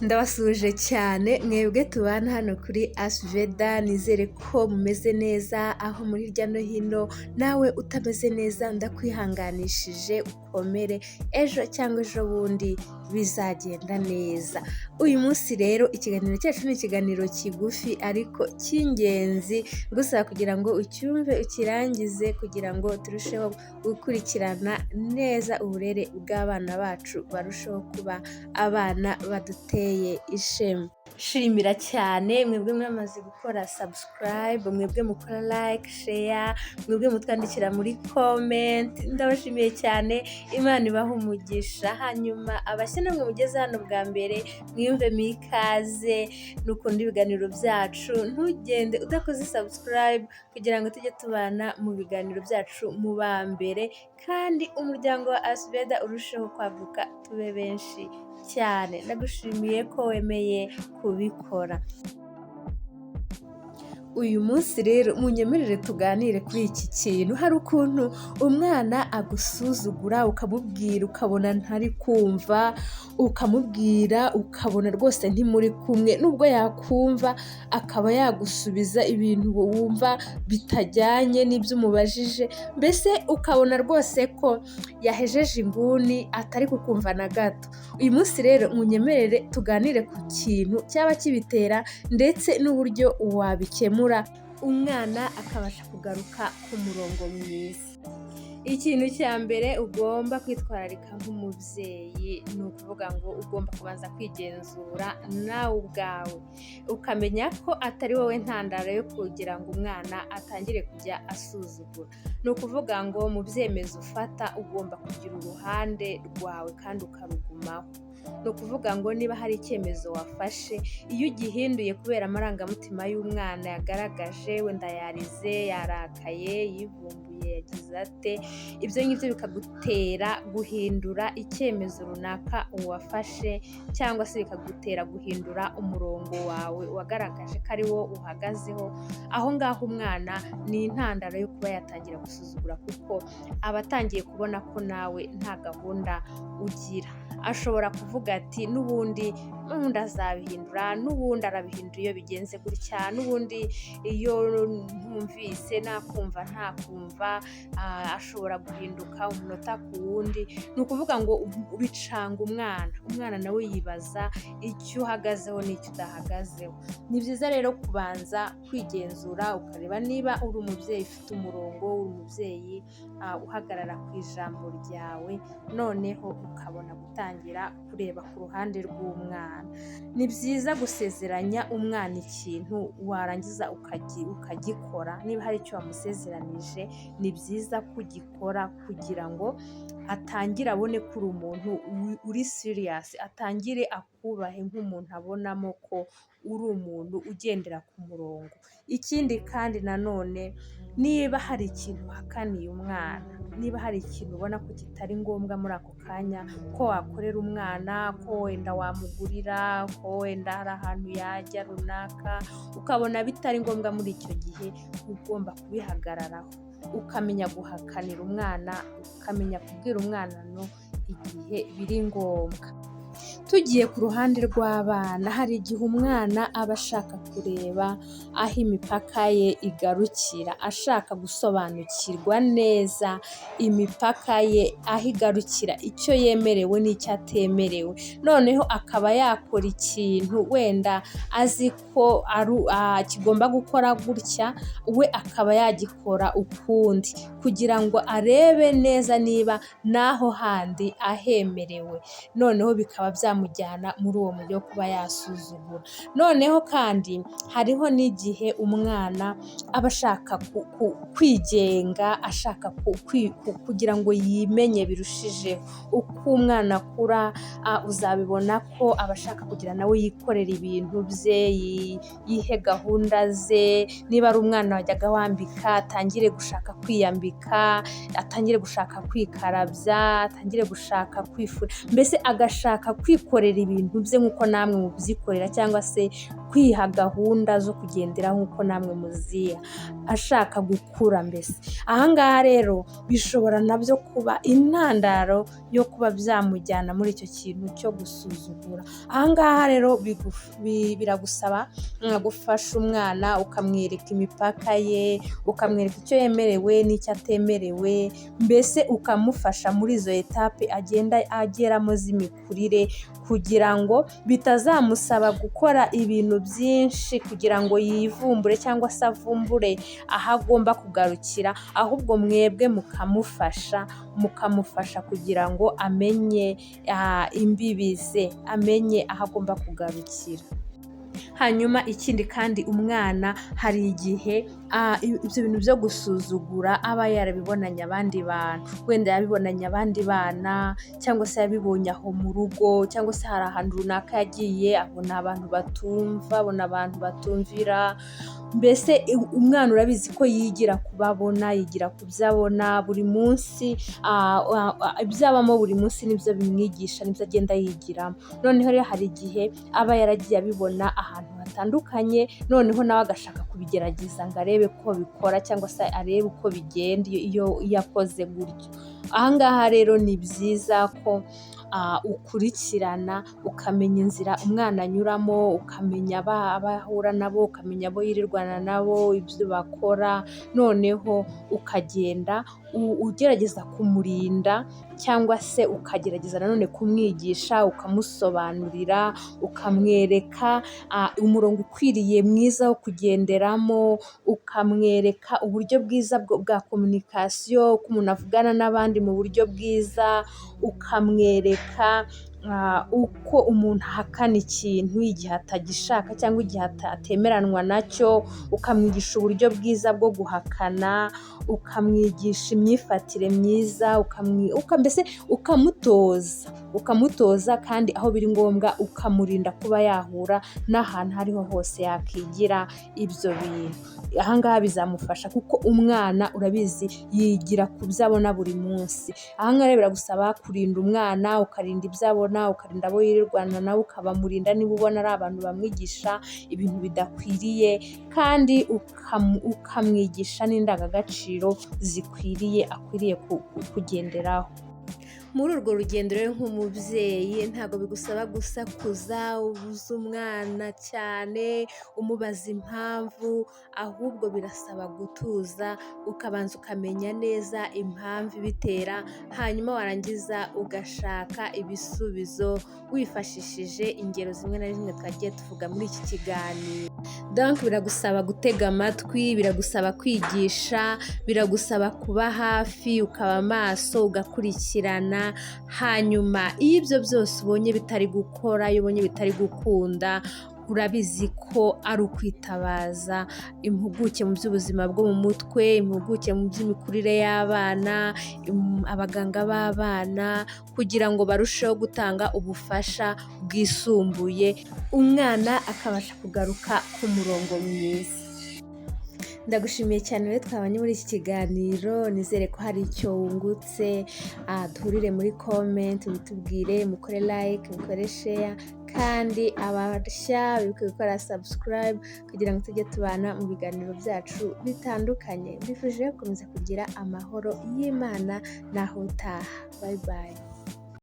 Ndabasuje cyane mwebwe tubana hano kuri Asveda, nizere ko mumeze neza aho muri hirya no hino. Nawe utameze neza ndakwihanganishije, ukomere, ejo cyangwa ejo bundi bizagenda neza. Uyu munsi rero ikiganiro cyacu ni ikiganiro kigufi ariko cy'ingenzi, gusaba kugira ngo ucyumve ukirangize kugira ngo turusheho gukurikirana neza uburere bw'abana bacu, barusheho kuba abana baduteye ishema. Shimira cyane mwebwe mwamaze gukora subscribe, mwebwe mukora like, share, mwebwe mutwandikira muri comment. Ndabashimiye cyane, Imana ibaha umugisha. Hanyuma abashya namwe mugeze hano bwa mbere, mwiyumve mikaze n'ukunda ibiganiro byacu. Ntugende udakoze subscribe kugira ngo tujye tubana mu biganiro byacu mu ba mbere, kandi umuryango wa Asveda urusheho kwaguka, tube benshi cyane. Ndagushimiye ko wemeye kubikora. Uyu munsi rero munyemerere tuganire kuri iki kintu. Hari ukuntu umwana agusuzugura, ukamubwira ukabona ntari kumva, ukamubwira ukabona rwose ntimuri kumwe, nubwo yakumva akaba yagusubiza ibintu wumva bitajyanye n'ibyo umubajije, mbese ukabona rwose ko yahejeje inguni, atari kukumva na gato. Uyu munsi rero munyemerere tuganire ku kintu cyaba kibitera ndetse n'uburyo wabikemura, umwana akabasha kugaruka ku murongo mwiza. Ikintu cya mbere ugomba kwitwararika nk'umubyeyi ni ukuvuga ngo ugomba kubanza kwigenzura nawe ubwawe, ukamenya ko atari wowe ntandaro yo kugira ngo umwana atangire kujya asuzugura. Ni ukuvuga ngo mu byemezo ufata ugomba kugira uruhande rwawe kandi ukarugumaho. Ni ukuvuga ngo niba hari icyemezo wafashe, iyo ugihinduye kubera amarangamutima y'umwana yagaragaje, wenda yarize, yarakaye, yivumbuye, yagize ate, ibyo ngibyo bikagutera guhindura icyemezo runaka wafashe, cyangwa se bikagutera guhindura umurongo wawe wagaragaje ko ari wo uhagazeho, aho ngaho umwana ni intandaro yo kuba yatangira gusuzugura, kuko aba atangiye kubona ko nawe nta gahunda ugira. Ashobora kuvuga ati n'ubundi azabihindura, n'ubundi arabihindura iyo bigenze gutya, n'ubundi iyo ntumvise nakumva ntakumva. Ashobora guhinduka umunota ku wundi. Ni ukuvuga ngo bicanga umwana nawe yibaza icyo uhagazeho n'icyo udahagazeho. Ni byiza rero kubanza kwigenzura ukareba niba uri umubyeyi ufite umurongo, uri umubyeyi uhagarara ku ijambo ryawe, noneho ukabona gutangira kureba ku ruhande rw'umwana. Ni byiza gusezeranya umwana ikintu warangiza ukagikora. Niba hari icyo wamusezeranije, ni byiza kugikora kugira ngo atangire abone ko uri umuntu uri serious, atangire akubahe nk'umuntu abonamo ko uri umuntu ugendera ku murongo. Ikindi kandi nanone, niba hari ikintu uhakaniye umwana, niba hari ikintu ubona ko kitari ngombwa muri ako kanya ko wakorera umwana, ko wenda wamugurira, ko wenda hari ahantu yajya runaka, ukabona bitari ngombwa muri icyo gihe, ugomba kubihagararaho, ukamenya guhakanira umwana, ukamenya kubwira umwana no igihe biri ngombwa. Tugiye ku ruhande rw'abana, hari igihe umwana aba ashaka kureba aho imipaka ye igarukira, ashaka gusobanukirwa neza imipaka ye aho igarukira, icyo yemerewe n'icyo atemerewe. Noneho akaba yakora ikintu wenda azi ko kigomba gukora gutya, we akaba yagikora ukundi, kugira ngo arebe neza niba naho handi ahemerewe. Noneho bikaba byamujyana muri uwo mujyi wo kuba yasuzugura. Noneho kandi hariho n'igihe umwana aba ashaka kwigenga, ashaka kugira ngo yimenye birushijeho. Uko umwana akura, uzabibona ko aba ashaka kugira nawe yikorera ibintu bye, yihe gahunda ze. Niba ari umwana wajyaga wambika, atangire gushaka kwiyambika, atangire gushaka kwikarabya, atangire gushaka kwifura, mbese agashaka kwikorera ibintu bye nk'uko namwe mubyikorera, cyangwa se kwiha gahunda zo kugendera nk'uko namwe muziha, ashaka gukura mbese. Ahangaha rero bishobora nabyo kuba intandaro yo kuba byamujyana muri icyo kintu cyo gusuzugura. Ahangaha rero biragusaba gufasha umwana, ukamwereka imipaka ye, ukamwereka icyo yemerewe n'icyo atemerewe, mbese ukamufasha muri izo etape agenda ageramo z'imikurire, kugira ngo bitazamusaba gukora ibintu byinshi kugira ngo yivumbure cyangwa se avumbure aho agomba kugarukira, ahubwo mwebwe mukamufasha kugira ngo amenye imbibi ze, amenye aho agomba kugarukira. Hanyuma ikindi kandi, umwana hari igihe ibyo bintu byo gusuzugura aba yarabibonanye abandi bantu, wenda yabibonanye abandi bana, cyangwa se yabibonye aho mu rugo, cyangwa se hari ahantu runaka yagiye abona abantu batumva, abona abantu batumvira. Mbese umwana urabizi ko yigira kubabona, yigira kubyabona buri munsi, ibyabamo buri munsi nibyo bimwigisha, nibyo agenda yigiramo. Noneho rero hari igihe aba yaragiye abibona ahantu hatandukanye, noneho nawe agashaka kubigerageza ngo arebe ko bikora, cyangwa se arebe uko bigenda iyo yakoze gutyo. Ahangaha rero ni byiza ko ukurikirana, ukamenya inzira umwana anyuramo, ukamenya abahura nabo, ukamenya abo yirirwana nabo, ibyo bakora, noneho ukagenda ugerageza kumurinda, cyangwa se ukagerageza nanone kumwigisha, ukamusobanurira, ukamwereka umurongo ukwiriye mwiza wo kugenderamo, ukamwereka uburyo bwiza bwa komunikasiyo, uko umuntu avugana n'abandi mu buryo bwiza, ukamwereka uko umuntu ahakana ikintu igihe atagishaka cyangwa igihe atemeranwa nacyo, ukamwigisha uburyo bwiza bwo guhakana, ukamwigisha imyifatire myiza, mbese ukamutoza, kandi aho biri ngombwa ukamurinda kuba yahura n'ahantu aho ariho hose yakigira ibyo bintu. Ahangaha bizamufasha kuko umwana urabizi yigira ku byo abona buri munsi. Ahangaha rero biragusaba kurinda umwana, ukarinda ibyo abona, ukarinda abo yirirwana nabo, ukabamurinda niba ubona ari abantu bamwigisha ibintu bidakwiriye, kandi ukamwigisha n'indangagaciro zikwiriye, akwiriye kugenderaho. Muri urwo rugendo rero nk'umubyeyi, ntabwo bigusaba gusakuza ubuza umwana cyane umubaza impamvu, ahubwo birasaba gutuza, ukabanza ukamenya neza impamvu ibitera, hanyuma warangiza ugashaka ibisubizo wifashishije ingero zimwe na zimwe twagiye tuvuga muri iki kiganiro. Donc biragusaba gutega amatwi, biragusaba kwigisha, biragusaba kuba hafi, ukaba maso, ugakurikirana. Hanyuma iyo ibyo byose ubonye bitari gukora, iyo ubonye bitari gukunda, urabizi ko ari ukwitabaza impuguke mu by'ubuzima bwo mu mutwe, impuguke mu by'imikurire y'abana, abaganga b'abana, kugira ngo barusheho gutanga ubufasha bwisumbuye, umwana akabasha kugaruka ku murongo mwiza. Ndagushimiye cyane rero twabanye muri iki kiganiro, nizere ko hari icyo wungutse. Duhurire muri comment, mutubwire, mukore like, mukore share, kandi abashya bibuke gukora subscribe kugira ngo tujye tubana mu biganiro byacu bitandukanye. Mbifurije gukomeza kugira amahoro y'Imana naho utaha. Bye bye.